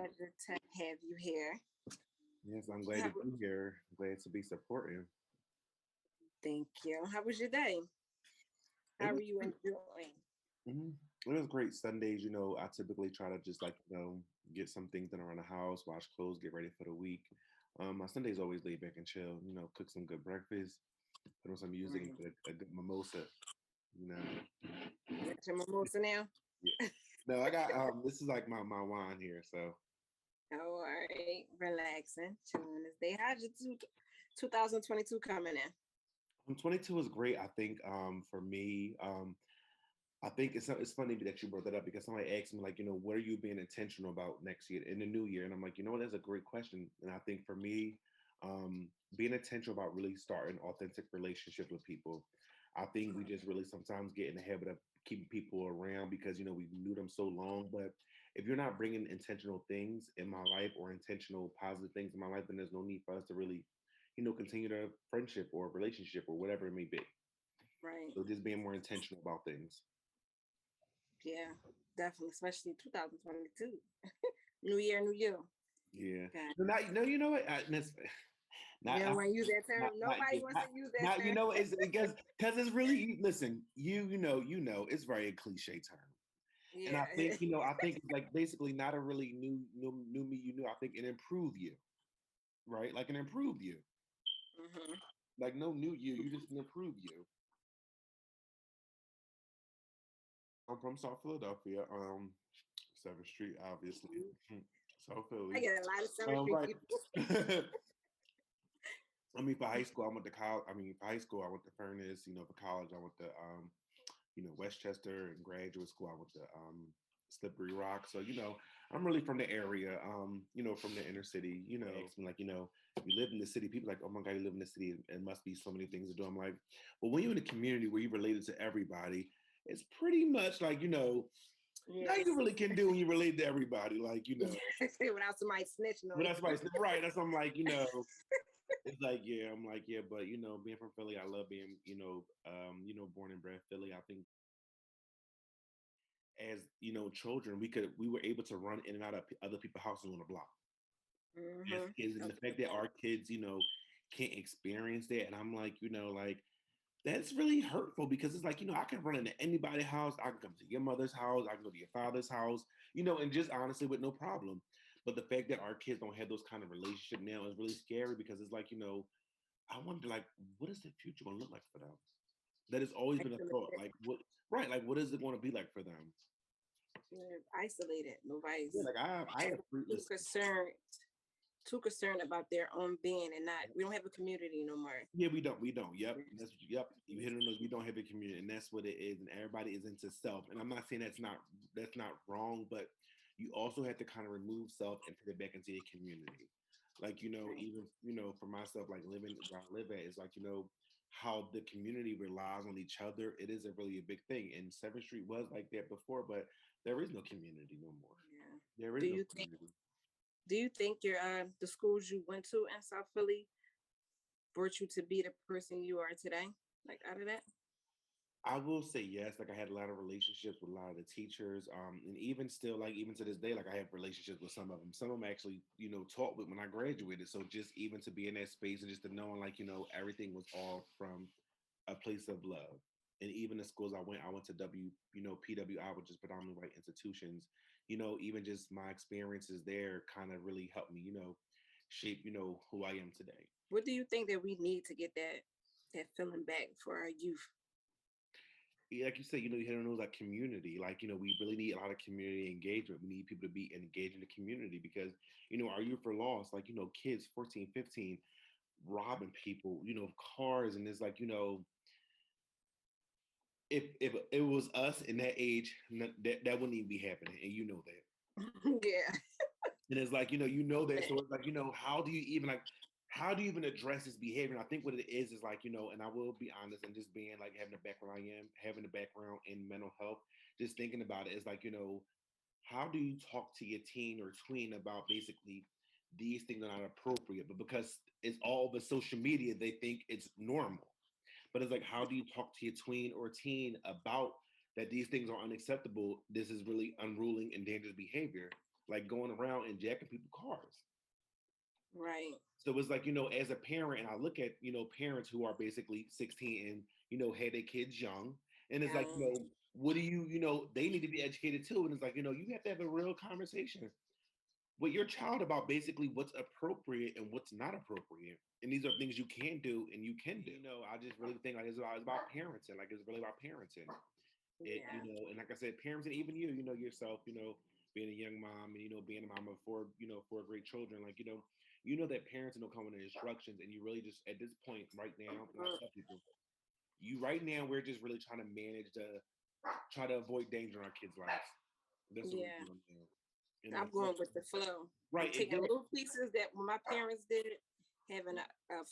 good. pleasure to have you here. Yes, I'm glad How, to be here. Glad to be supporting. thank you. How was your day? It How are was you great. enjoying? hmm It was great. Sundays, I typically try to just get some things done around the house, wash clothes, get ready for the week. My Sundays always laid back and chill. Cook some good breakfast, put on some music, and Right. get a good mimosa. You know, Got your mimosa now? yeah. No, I got this is like my wine here. So Oh, all right. Relaxing, chilling this day. How's your 2022 coming in? 22 is great. I think for me, I think it's funny that you brought that up because somebody asked me like, what are you being intentional about next year in the new year? And I'm like, what, that's a great question. And I think for me, being intentional about really starting authentic relationships with people. I think we just really sometimes get in the habit of keeping people around because we knew them so long. But if you're not bringing intentional things in my life or intentional positive things in my life, then there's no need for us to really, continue the friendship or relationship or whatever it may be. Right. So just being more intentional about things. Yeah, definitely, especially 2022. New year, new you. Yeah. Okay. No, not, no, you know what? You Not, don't want to use that term. not, Nobody yeah, wants to use that not, term. it's because it's really, listen, it's very a cliche term. And Yeah. I think it's like basically not a really new me, I think it improved you, right? Like an improved you. hmm Like no new you just an improved you. I'm from South Philadelphia, 7th Street, obviously. South I Philly. get a lot of Summer Street Right. people. I mean, for high school, I went to college. I mean, for high school, I went to Furnace. For college, I went to Westchester. And graduate school, I went to Slippery Rock. So I'm really from the area. From the inner city. Ask me like, you live in the city. People like, oh my God, you live in the city. It must be so many things to do. I'm like, well, when you're in a community where you're related to everybody, it's pretty much like now Yes. you really can do when you relate to everybody. Like Without somebody snitching but on that's right. Right. That's I'm like, it's like, yeah, I'm like, yeah, but being from Philly, I love being, born and bred Philly. I think as children, we were able to run in and out of other people's houses on the block you. as kids, and the fact that Yeah. our kids, can't experience that, and I'm like, like that's really hurtful because it's like, I can run into anybody's house, I can come to your mother's house, I can go to your father's house, and just honestly with no problem. But the fact that our kids don't have those kind of relationship now is really scary because it's like, I wonder, like, what is the future going to look like for them? That has always been a thought. Like, what, right? Like, what is it going to be like for them? Isolated. Yeah, Nobody's like I have too fruitless. concerned, too concerned about their own being and not. We don't have a community no more. Yeah, we don't. We don't. Yep. That's yep. You hit on those. We don't have a community, and that's what it is. And everybody is into self. And I'm not saying that's not wrong, but you also have to kind of remove self and put it back into your community. Like even for myself, like living where I live at, is like how the community relies on each other. It is a really a big thing. And 7th Street was like that before, but there is no community no more. Yeah. There Do is no you think? community. Do you think your the schools you went to in South Philly brought you to be the person you are today? Like out of that? I will say yes. Like I had a lot of relationships with a lot of the teachers, and even still, like even to this day, like I have relationships with some of them. Some of them actually, taught with when I graduated. So just even to be in that space and just to knowing, like everything was all from a place of love. And even the schools I went to PWI, which is predominantly white institutions. Even just my experiences there kind of really helped me, shape, who I am today. What do you think that we need to get that feeling back for our youth? Yeah, like you said, you hit on those like community. Like, we really need a lot of community engagement. We need people to be engaged in the community because, our youth are lost. Like, kids 14, 15, robbing people, cars. And it's like, if it was us in that age, that wouldn't even be happening. And you know that. Yeah. And it's like, that. So it's like, how do you even address this behavior? And I think what it is like, and I will be honest and just being like having the background I am, having the background in mental health, just thinking about it is like, how do you talk to your teen or tween about basically these things are not appropriate, but because it's all the social media, they think it's normal. But it's like, how do you talk to your tween or teen about that these things are unacceptable? This is really unruling and dangerous behavior. like going around and jacking people's cars. Right. So it's like, as a parent, and I look at, parents who are basically 16 and, had their kids young. And it's like, Um, what do they need to be educated too. And it's like, you have to have a real conversation with your child about basically what's appropriate and what's not appropriate. And these are things you can do and you can do. I just really think like it's about parenting. Like it's really about parenting. yeah. And like I said, parents and even yourself, being a young mom and being a mom of four great children, like that parents don't come with the instructions, and you really just at this point right now, and I Mm, tell people, you right now we're just really trying to manage the try to avoid danger in our kids' lives. That's what we're yeah. doing now. And I'm going with the flow. I'm right, taking exactly. little pieces that when my parents did it, having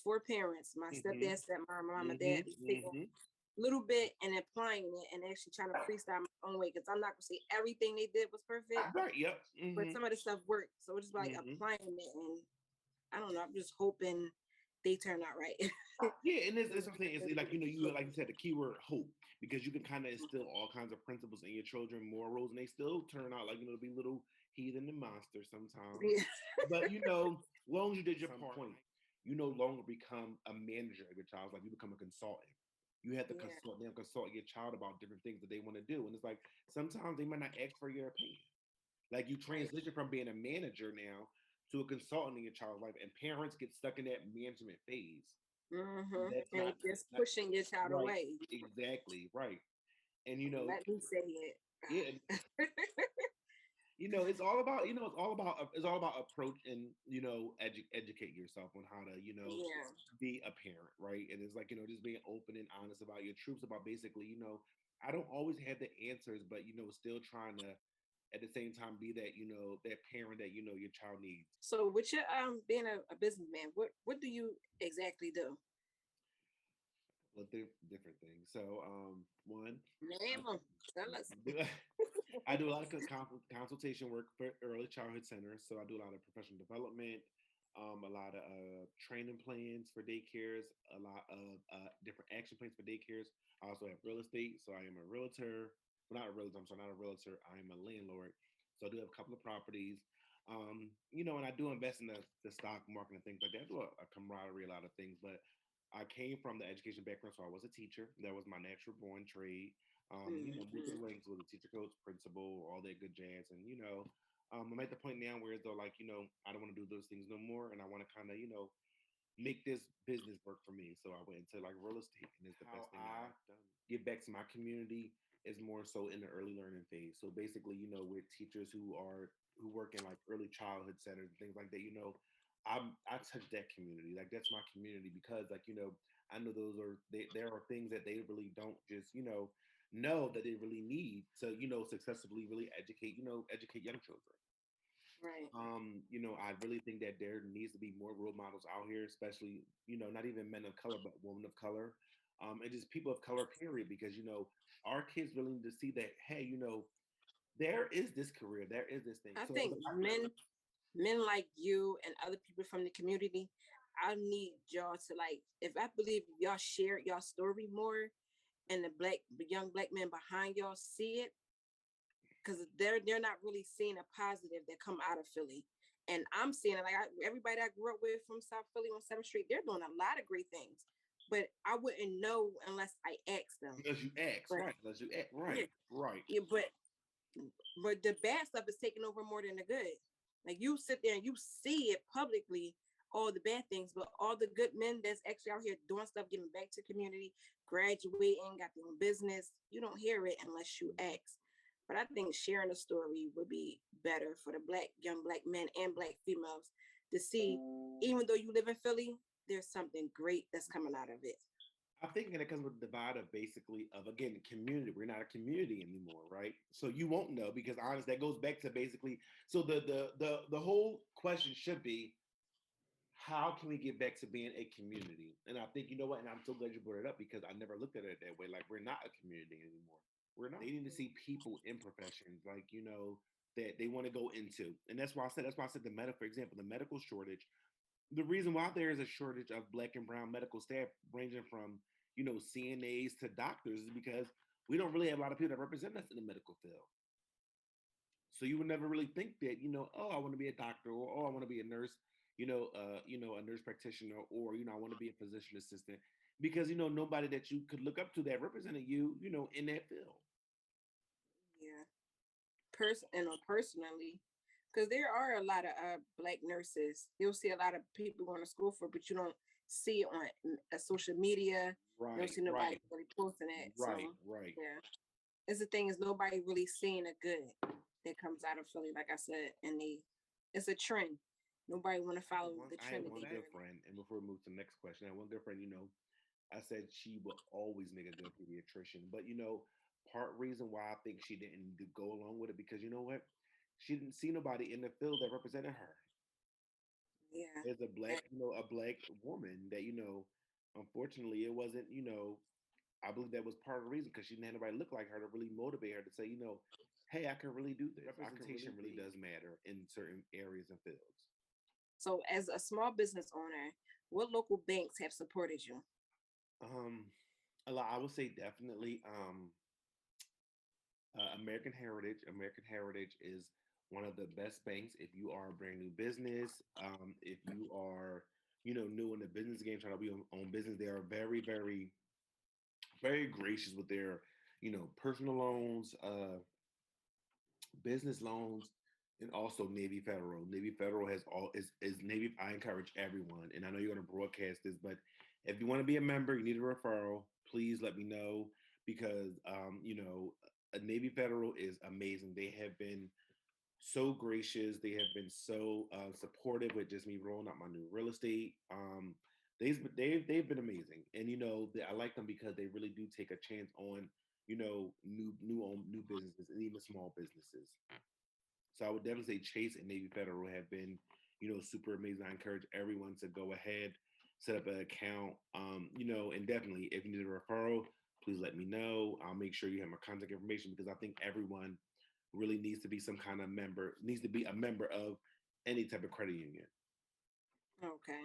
four parents, my Mm-hmm. stepdad, stepmom, mom, and Mm-hmm. dad, is taking Mm-hmm. a little bit and applying it and actually trying to freestyle my own way because I'm not gonna say everything they did was perfect, Right. Yep. but Mm-hmm. some of the stuff worked. So it's just like Mm-hmm. applying it, and I don't know. I'm just hoping they turn out right. Yeah, and it's something. It's like you like you said, the keyword hope, because you can kind of instill all kinds of principles in your children, morals, and they still turn out like to be little heathen and monsters sometimes. Yeah. But long as you did your part, you no longer become a manager of your child's life. You become a consultant. You have to Yeah. consult your child about different things that they want to do, and it's like sometimes they might not ask for your opinion. Like you Right. transition from being a manager now to a consultant in your child's life, and parents get stuck in that management phase. That's And not, it just not pushing your child right. away. Exactly right. And Let me say it. yeah, it's all about approach and educate yourself on how to Yeah. be a parent, right? And it's like just being open and honest about your truths about basically I don't always have the answers, but still trying to at the same time be that that parent that your child needs. So with your being a businessman, what do you exactly do? Well, different things. So one, Name them. Tell us. I do a lot of consultation work for early childhood centers. So I do a lot of professional development, a lot of training plans for daycares, a lot of different action plans for daycares. I also have real estate. So I am a realtor. Well, not a realtor. I'm sorry, not a realtor. I am a landlord. So I do have a couple of properties. And I do invest in the stock market and things like that. I do a camaraderie, a lot of things. But I came from the education background, so I was a teacher. That was my natural born trade. Moved through Mm-hmm. the ranks with a teacher, coach, principal, all that good jazz. And I'm at the point now where though, like I don't want to do those things no more, and I want to kind of make this business work for me. So I went into like real estate, and it's the best thing I've done. Give back to my community is more so in the early learning phase. So basically, with teachers who work in like early childhood centers and things like that, I touch that community. Like that's my community because like I know there are things that they really don't just know that they really need to successfully really educate young children. Right. I really think that there needs to be more role models out here, especially, not even men of color, but women of color, and just people of color, period, because, our kids really need to see that, hey, there is this career, there is this thing. I So, think men like you and other people from the community, I need y'all to like, if I believe y'all share y'all story more and the young black men behind y'all see it, because they're not really seeing a positive that come out of Philly. And I'm seeing it like everybody I grew up with from South Philly on 7th Street, they're doing a lot of great things. But I wouldn't know unless I asked them. unless you ask, But right, unless you ask, yeah, right, right. yeah, but the bad stuff is taking over more than the good. Like you sit there and you see it publicly, all the bad things, but all the good men that's actually out here doing stuff, giving back to the community, graduating, got their own business, you don't hear it unless you ask. But I think sharing a story would be better for the young black men and black females to see, even though you live in Philly, there's something great that's coming out of it. I think that it comes with the divide of basically of again community. We're not a community anymore, right? So you won't know because honest, that goes back to basically. So the whole question should be, how can we get back to being a community? And I think you know what, and I'm so glad you brought it up because I never looked at it that way. Like we're not a community anymore. We're not. They need to see people in professions, like that they want to go into, and that's why I said the for example, the medical shortage. The reason why there is a shortage of black and brown medical staff, ranging from CNAs to doctors, is because we don't really have a lot of people that represent us in the medical field. So you would never really think that, oh, I want to be a doctor, or oh, I want to be a nurse, a nurse practitioner, or I want to be a physician assistant, because nobody that you could look up to that represented you, in that field. Yeah. Personally, because there are a lot of black nurses. You'll see a lot of people going to school for, but you don't see it on social media. You don't Right, see nobody right, really posting it. So right, right. yeah, it's the thing is nobody really seeing a good that comes out of Philly. Like I said, and it's a trend. Nobody want to follow the I had trend. one good friend, and before we move to the next question, I had one good friend. I said she would always make a good pediatrician, but part reason why I think she didn't go along with it, because you know what, she didn't see nobody in the field that represented her Yeah. as a black, a black woman. That unfortunately, it wasn't. I believe that was part of the reason, because she didn't have nobody look like her to really motivate her to say, hey, I can really do this. Representation really does matter in certain areas and fields. So, as a small business owner, what local banks have supported you? Um, a lot. I would say definitely. American Heritage. American Heritage is one of the best banks if you are a brand new business. If you are, new in the business game, trying to be on business, they are very, very, very gracious with their, personal loans, business loans, and also Navy Federal. Navy Federal has all is Navy. I encourage everyone, and I know you're going to broadcast this, but if you want to be a member, you need a referral. Please let me know, because a Navy Federal is amazing. They have been so gracious. They have been so supportive with just me rolling out my new real estate. They've been amazing, and I like them because they really do take a chance on new businesses and even small businesses. So I would definitely say Chase and Navy Federal have been, super amazing. I encourage everyone to go ahead, set up an account, and definitely if you need a referral, please let me know. I'll make sure you have my contact information, because I think everyone really needs to be some kind of member, needs to be a member of any type of credit union. Okay.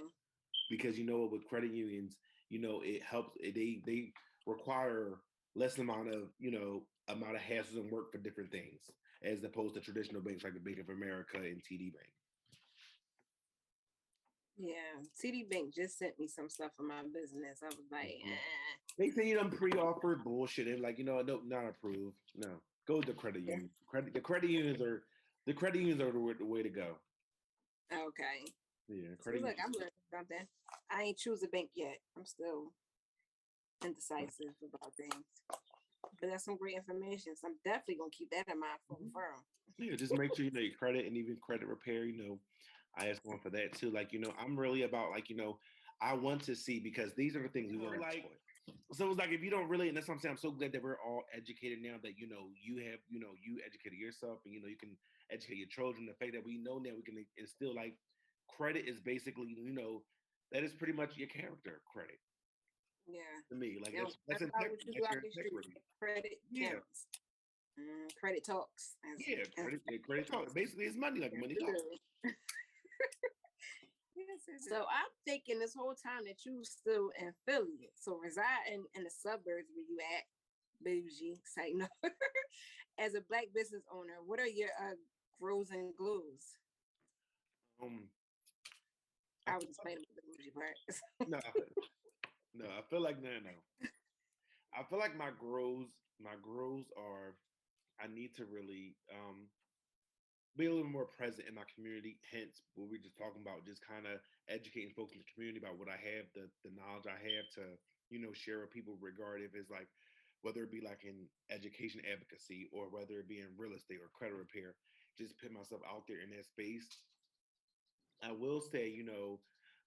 Because with credit unions, it helps. They require less amount of hassles and work for different things, as opposed to traditional banks like the Bank of America and TD Bank. Yeah, TD Bank just sent me some stuff for my business. I was like, Mhm. They say them pre-offered bullshit, and like no, not approved. No, go to the credit Yeah. union. The credit unions are the way to go. Okay. Yeah, See, credit look, unions. I'm learning something. I ain't choose a bank yet. I'm still indecisive about things. But that's some great information. So I'm definitely gonna keep that in mind for Mhm. referral. Yeah, just make sure you know your credit, and even credit repair. I ask one for that too. Like I'm really about like I want to see, because these are the things we weren't like. So it's like, if you don't really, and that's what I'm saying. I'm so glad that we're all educated now. That you have you educated yourself, and you can educate your children. The fact that we know now we can instill like credit is basically that is pretty much your character credit Yeah. to me. Like They don't that's care about what integrity. you do That's out your the street. integrity. Credit Yeah, counts. Credit talks. yeah. Credit talk. Basically, it's money. Like money talk. Yes, so I'm thinking this whole time that you still in Philly. So reside in the suburbs where you at, bougie, say no. As a black business owner, what are your grows and glows? Um, I I was feel just playing with the bougie part. no, no. I feel like no. I feel like my grows are, I need to really be a little more present in my community. Hence, what we're just talking about, just kind of educating folks in the community about what I have, the knowledge I have to share with people, regarding if it's like whether it be like in education advocacy, or whether it be in real estate or credit repair. Just put myself out there in that space. I will say,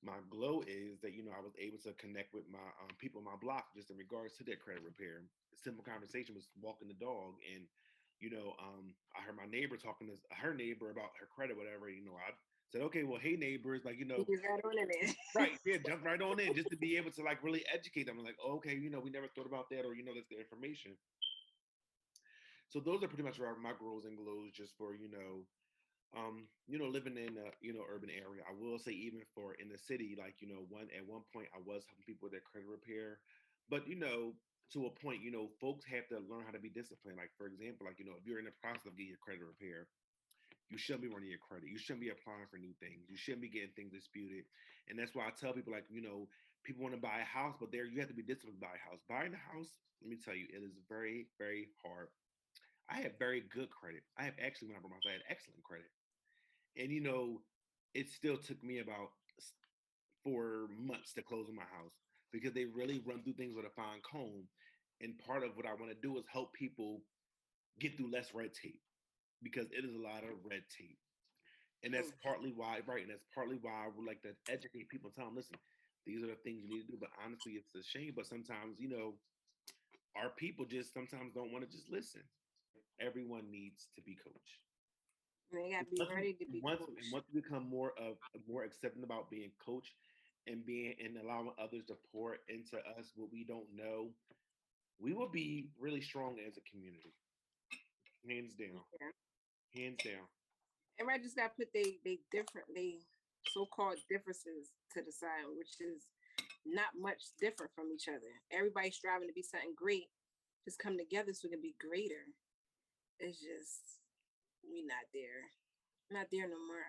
my glow is that I was able to connect with my people on my block, just in regards to that credit repair. Simple conversation was walking the dog, and I heard my neighbor talking to her neighbor about her credit, whatever. I said, okay, well, hey neighbors, like You got on it. right, yeah, jump right on in, just to be able to like really educate them. I'm like, oh, okay, we never thought about that, or that's the information. So those are pretty much my grows and glows, just for living in a urban area. I will say, even for in the city, like one point I was helping people with their credit repair, but to a point, folks have to learn how to be disciplined. Like, for example, like if you're in the process of getting your credit repair, you shouldn't be running your credit. You shouldn't be applying for new things. You shouldn't be getting things disputed. And that's why I tell people, like, people want to buy a house, but there you have to be disciplined to buy a house. Buying a house, let me tell you, it is very, very hard. I have very good credit. I have actually, when I bought my house, I had excellent credit. And it still took me about 4 months to close on my house because they really run through things with a fine comb. And part of what I want to do is help people get through less red tape because it is a lot of red tape. And that's partly why, right? And that's partly why I would like to educate people and tell them, listen, these are the things you need to do. But honestly, it's a shame. But sometimes, our people just sometimes don't want to just listen. Everyone needs to be coached. They gotta be ready to be coached. Once we become more accepting about being coached and being and allowing others to pour into us what we don't know, we will be really strong as a community. Hands down. Yeah. Hands down. Everybody just gotta put they so-called differences to the side, which is not much different from each other. Everybody's striving to be something great. Just come together so we can be greater. It's just we not there. Not there no more.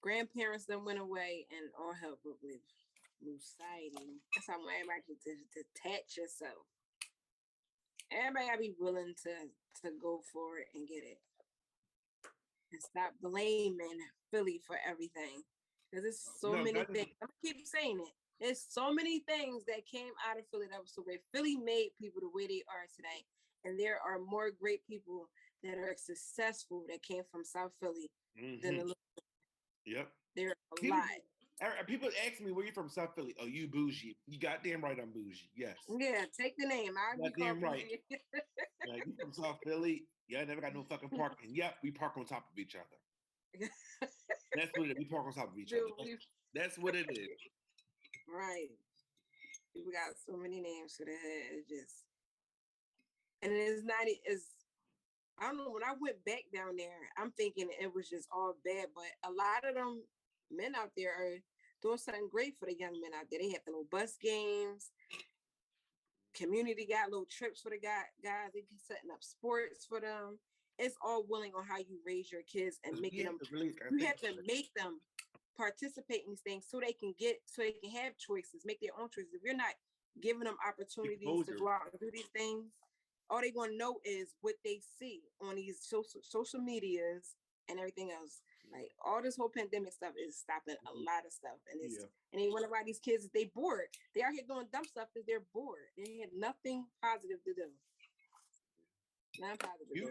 Grandparents then went away and all help with society. That's how everybody can detach yourself. Everybody gotta be willing to go for it and get it. And stop blaming Philly for everything. Because there's so many things. I'm gonna keep saying it. There's so many things that came out of Philly that was so great. Philly made people the way they are today. And there are more great people that are successful that came from South Philly than the little. Yep. There are a lot. People ask me, where you from? South Philly. Oh, you bougie. You goddamn right I'm bougie. Yes. Yeah, take the name. I'll be goddamn right. Like, you from South Philly? Yeah, I never got no fucking parking. Yep, we park on top of each other. That's what it is. We park on top of each other. That's what it is. Right. People got so many names for the head. It's just, and it's not as, I don't know, when I went back down there, I'm thinking it was just all bad, but a lot of them men out there are doing something great for the young men out there. They have the little bus games. Community got little trips for the guys. They be setting up sports for them. It's all willing on how you raise your kids and making them. You have to make them participate in these things so they can have choices, make their own choices. If you're not giving them opportunities to go out and do these things, all they're going to know is what they see on these social medias and everything else. Like, all this whole pandemic stuff is stopping a lot of stuff. And and they wonder why these kids, they bored. They out here doing dumb stuff because they're bored. They had nothing positive to do. Not positive. You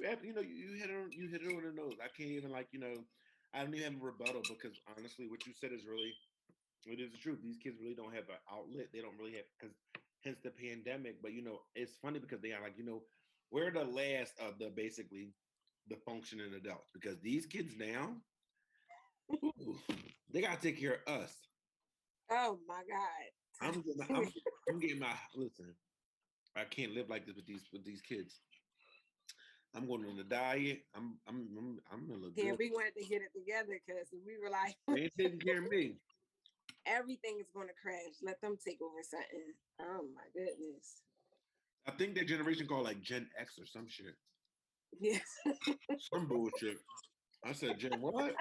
hit it on the nose. I can't even I don't even have a rebuttal because honestly, what you said is it is the truth. These kids really don't have an outlet. They don't really have, because hence the pandemic. But it's funny because they are we're the last of basically the functioning adults, because these kids now, they gotta take care of us. Oh my God. I'm getting my listen. I can't live like this with these kids. I'm going on a diet. I'm gonna look good. Yeah, we wanted to get it together because we were like, they ain't taking care of me. Everything is going to crash. Let them take over something. Oh my goodness. I think that generation called like Gen X or some shit. Yes. Some bullshit. I said, Gen what?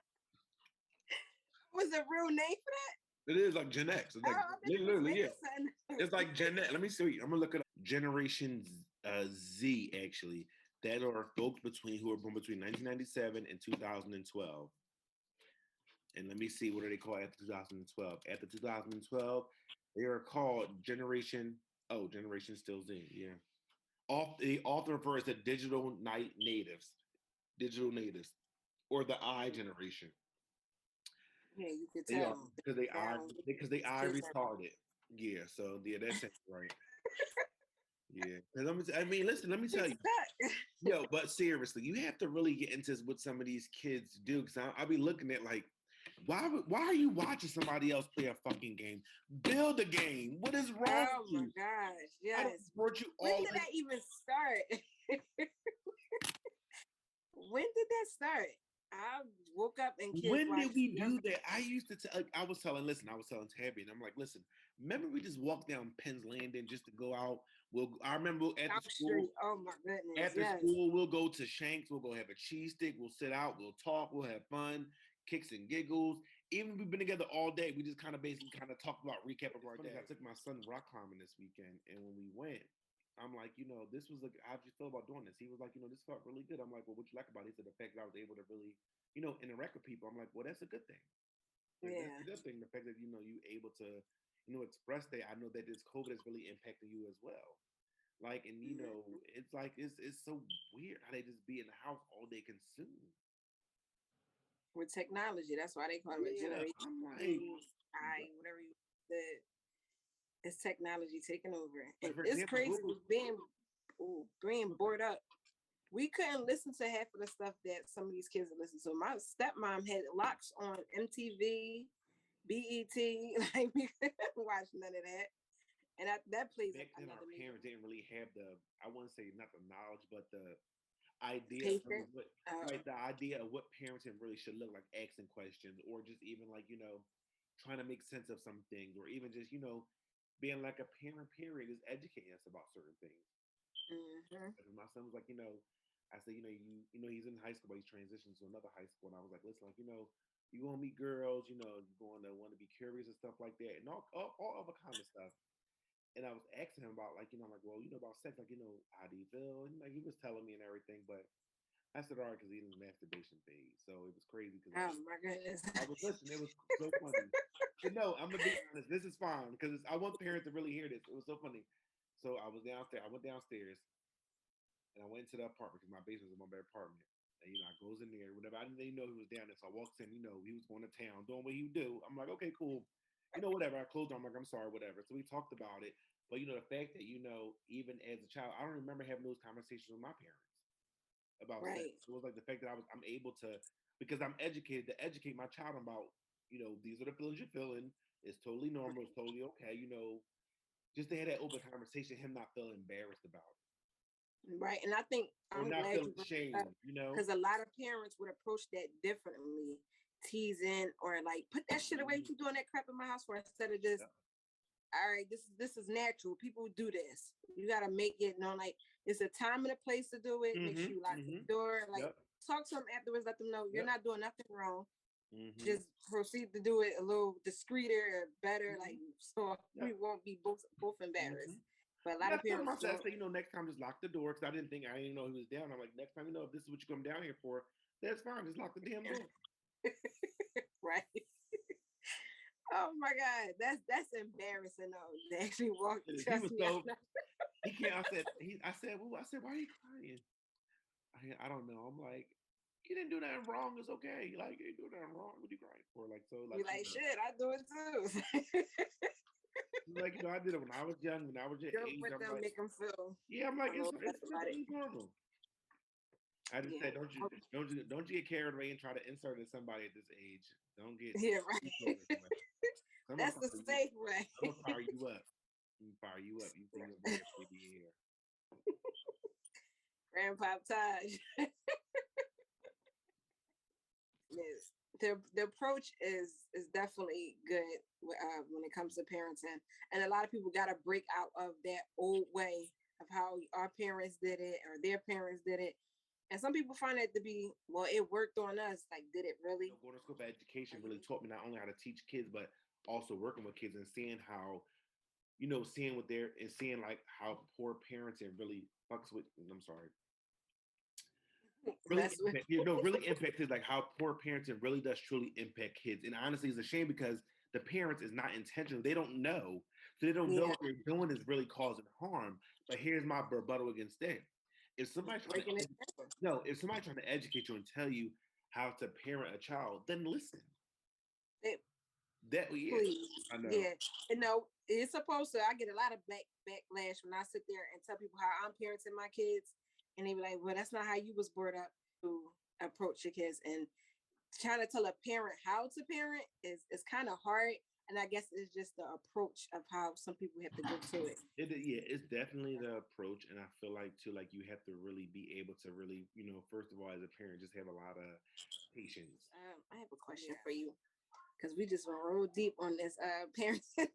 Was a real name for that? It is like Gen X. It's like literally, yeah. It's like Gen X. Let me see. I'm gonna look at Generation Z actually. That are folks who were born between 1997 and 2012. And let me see, what are they called after 2012? After 2012, they are called Generation still Z, yeah. They often refers to digital natives, or the I generation. Yeah, you could tell. Because they retarded. Yeah, so yeah, that's right. Yeah, listen, let me tell you. Yo, but seriously, you have to really get into what some of these kids do, because I'll be looking at like, why are you watching somebody else play a fucking game? Build a game. What is wrong with you? Oh my gosh, yes. When did that even start? When did that start? I woke up and kids. When did we do that? I used to I was telling Tabby, and I'm like, listen, remember we just walked down Penn's Landing just to go out I remember at the South school. Street. Oh my goodness. After Yes. school, we'll go to Shanks. We'll go have a cheese stick. We'll sit out. We'll talk. We'll have fun, kicks and giggles. Even if we've been together all day, we just kind of basically kind of talk about recap of our day. I took my son rock climbing this weekend, and when we went, I'm like, this was like, how'd you feel about doing this? He was like, this felt really good. I'm like, well, what you like about it? He said the fact that I was able to really, interact with people. I'm like, well, that's a good thing. That's Yeah. a good thing. The fact that you able to, express that. I know that this COVID is really impacting you as well. Like, and it's like it's so weird how they just be in the house all day consumed. With technology. That's why they call it Yeah, Generation I'm like, Z, I, whatever you said. It's technology taking over. And for it's example, crazy with being bored up. We couldn't listen to half of the stuff that some of these kids are listening to. My stepmom had locks on MTV, BET. Like we couldn't watch none of that. And that plays back then our another major parents didn't really have I wouldn't say not the knowledge, but the idea of really patient. what right, the idea of what parenting really should look like, asking questions, or just even like trying to make sense of some things, or even just being like a parent period is educating us about certain things. Mm-hmm. And my son was like, I said, he's in high school, but he's transitioned to another high school, and I was like, listen, like, you gonna meet girls, you're going to want to be curious and stuff like that, and all other kind of stuff. And I was asking him about, like, I'm like, well, about sex, like, how do you feel? And like he was telling me and everything, but I said, all right, because he's in the masturbation phase. So it was crazy because Oh my goodness. I was listening. It was so funny. But no, I'm gonna be honest. This is fine because I want parents to really hear this. It was so funny. So I was downstairs. I went downstairs and I went into the apartment because my basement was in my bare apartment. And I goes in there, whatever. I didn't even know he was down there. So I walks in, he was going to town, doing what he would do. I'm like, okay, cool. Whatever. I closed. I'm like, I'm sorry, whatever. So we talked about it. But the fact that even as a child, I don't remember having those conversations with my parents about sex. Right. So it was like the fact that I'm able to, because I'm educated, to educate my child about these are the feelings you're feeling. It's totally normal. It's totally okay. Just to have that open conversation, him not feeling embarrassed about it Right. And I think or I'm not glad feeling you brought that up shame. because a lot of parents would approach that differently, teasing or like put that shit away. You keep doing that crap in my house for instead of just, Yeah. all right, this is natural. People do this. You gotta make it known like it's a time and a place to do it. Make sure you lock the door. Like Yep. talk to them afterwards, let them know you're Yep. not doing nothing wrong. Mm-hmm. Just proceed to do it a little discreeter or better, like Mm-hmm. so Yep. we won't be both Mm-hmm. embarrassed. But a lot Yeah, of I told him, parents I said, don't. next time just lock the door because I didn't know he was down. I'm like, next time, if this is what you come down here for, that's fine. Just lock the damn door. Right. Oh my God, that's embarrassing though. They actually walk. He Trust was me. so he can't. I said, why are you crying? I don't know. I'm like, you didn't do nothing wrong. It's okay. Like, you didn't do nothing wrong. What are you crying for? Like, so, Be like, like, shit, I do it too. like, I did it when I was young. When I was your Joke age, with I'm them, like, make them feel yeah, I'm like, a little it's better about it. totally normal. I just Yeah. said, don't you get carried away and try to insert in somebody at this age. Don't get Yeah, too right. focused on it. I'm gonna That's the fire you. safe way. I'm gonna fire you up. I'm gonna fire you up. You think you're embarrassed to be here? Grandpa Taj. Yes. The approach is definitely good when it comes to parenting, and a lot of people got to break out of that old way of how our parents did it or their parents did it, and some people find it to be well, it worked on us. Like, did it really? Going to school for education really taught me not only how to teach kids, but also working with kids and seeing how seeing what they're and seeing like how poor parenting really fucks with. I'm sorry, really Mess with. really impacts kids, like how poor parenting really does truly impact kids. And honestly, it's a shame because the parents is not intentional. They don't know. So they don't know Yeah, what they're doing is really causing harm. But here's my rebuttal against that. If somebody's trying breaking to it down. no, if somebody's trying to educate you and tell you how to parent a child, then listen. It, That yeah, please, I know. yeah. And no, it's supposed to. I get a lot of backlash when I sit there and tell people how I'm parenting my kids, and they be like, "Well, that's not how you was brought up to approach your kids." And trying to tell a parent how to parent is kind of hard. And I guess it's just the approach of how some people have to go to it. Yeah, it's definitely the approach, and I feel like too, like you have to really be able to really, first of all, as a parent, just have a lot of patience. I have a question for you because we just went real deep on this parenting.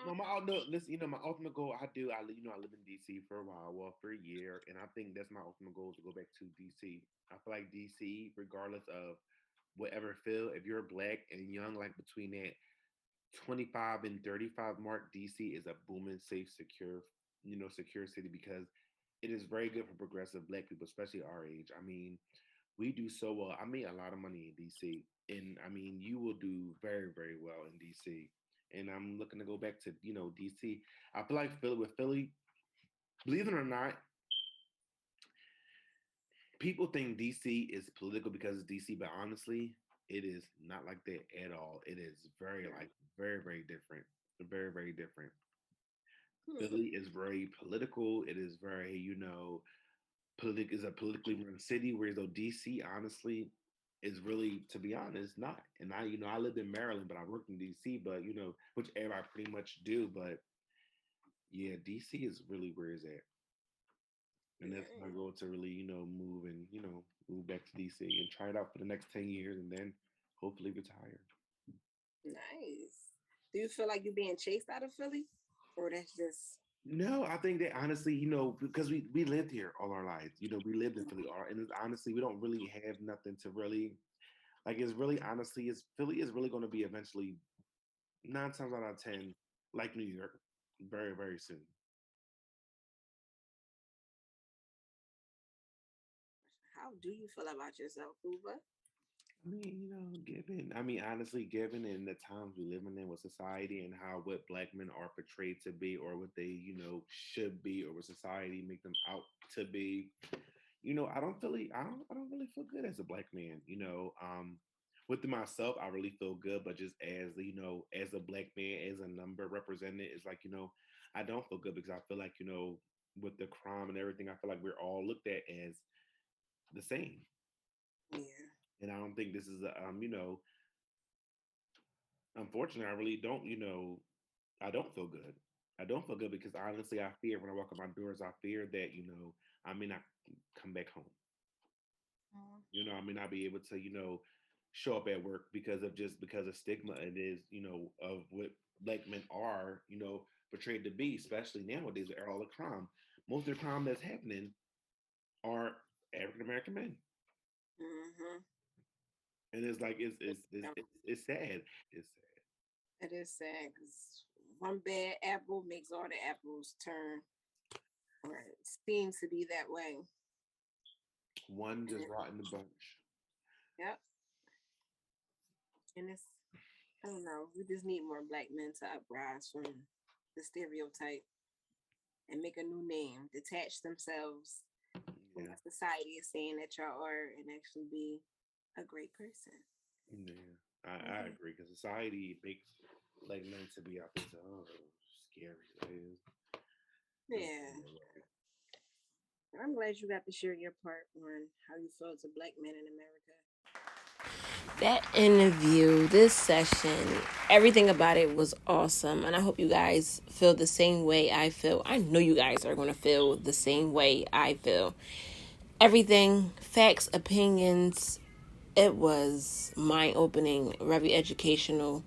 no, my no, listen, my ultimate goal. I live in DC for a while, well, for a year, and I think that's my ultimate goal, to go back to DC. I feel like DC, regardless of whatever field, if you're black and young, like between that 25 and 35 mark, DC is a booming, safe, secure, secure city, because it is very good for progressive black people, especially our age. I mean, we do so well. I made a lot of money in DC, and I mean, you will do very, very well in DC. And I'm looking to go back to DC. I feel like Philly, believe it or not, people think DC is political because it's DC, but honestly, it is not like that at all. It is very, like, very, very different. Very, very different. Philly is very political. It is very, is a politically run city, whereas though DC, honestly, is really, to be honest, not. And I lived in Maryland, but I worked in DC, but which everybody pretty much do. But yeah, DC is really where it's at, and that's my goal, to really, move and move back to DC and try it out for the next 10 years, and then hopefully retire. Nice. Do you feel like you're being chased out of Philly, or that's just? No, I think that honestly, because we lived here all our lives. We lived in Philly, and it's, honestly, we don't really have nothing to really, like. It's really, honestly, is Philly is really going to be eventually, 9 times out of 10, like New York, very, very soon. How do you feel about yourself, Uber? I mean, honestly, given in the times we living in with society, and how what black men are portrayed to be, or what they, should be, or what society make them out to be, I don't really feel good as a black man. With myself, I really feel good, but just as, as a black man, as a number represented, it's like, I don't feel good, because I feel like, with the crime and everything, I feel like we're all looked at as the same. Yeah. And I don't think this is unfortunately, I really don't, I don't feel good. I don't feel good, because honestly, I fear when I walk up my doors, I fear that, I may not come back home. I may not be able to, show up at work, because of stigma, it is, of what black men are, portrayed to be, especially nowadays with all the crime. Most of the crime that's happening are African American men. Mm-hmm. And it's like, it's sad. It's sad. It is sad because one bad apple makes all the apples turn, or it seems to be that way. One And just rotten the bunch. yep, and it's, I don't know. We just need more black men to uprise from the stereotype and make a new name, detach themselves from Yeah. what society is saying that y'all are, and actually be a great person. Yeah, I agree, because society makes like men to be out there, so, oh, scary. That is. Don't feel Yeah. that way. I'm glad you got to share your part on how you feel as a black man in America. That interview, this session, everything about it was awesome. And I hope you guys feel the same way I feel. I know you guys are going to feel the same way I feel. Everything, facts, opinions, it was mind opening, very educational.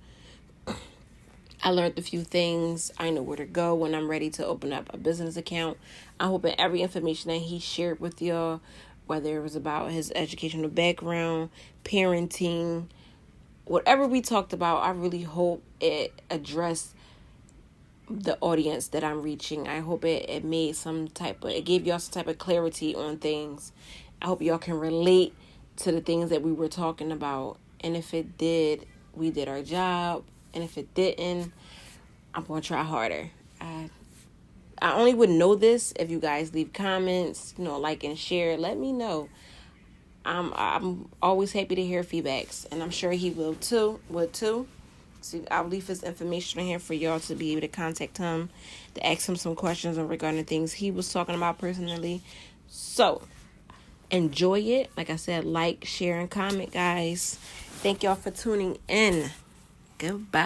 I learned a few things. I know where to go when I'm ready to open up a business account. I'm hoping every information that he shared with y'all, whether it was about his educational background, parenting, whatever we talked about, I really hope it addressed the audience that I'm reaching. I hope it made it gave y'all some type of clarity on things. I hope y'all can relate to the things that we were talking about. And if it did, we did our job. And if it didn't, I'm going to try harder. I only would know this if you guys leave comments, like and share. Let me know. I'm always happy to hear feedbacks, and I'm sure he will too. So I'll leave his information in here for y'all to be able to contact him, to ask him some questions regarding things he was talking about personally. So enjoy it. Like I said, like, share, and comment, guys. Thank y'all for tuning in. Goodbye.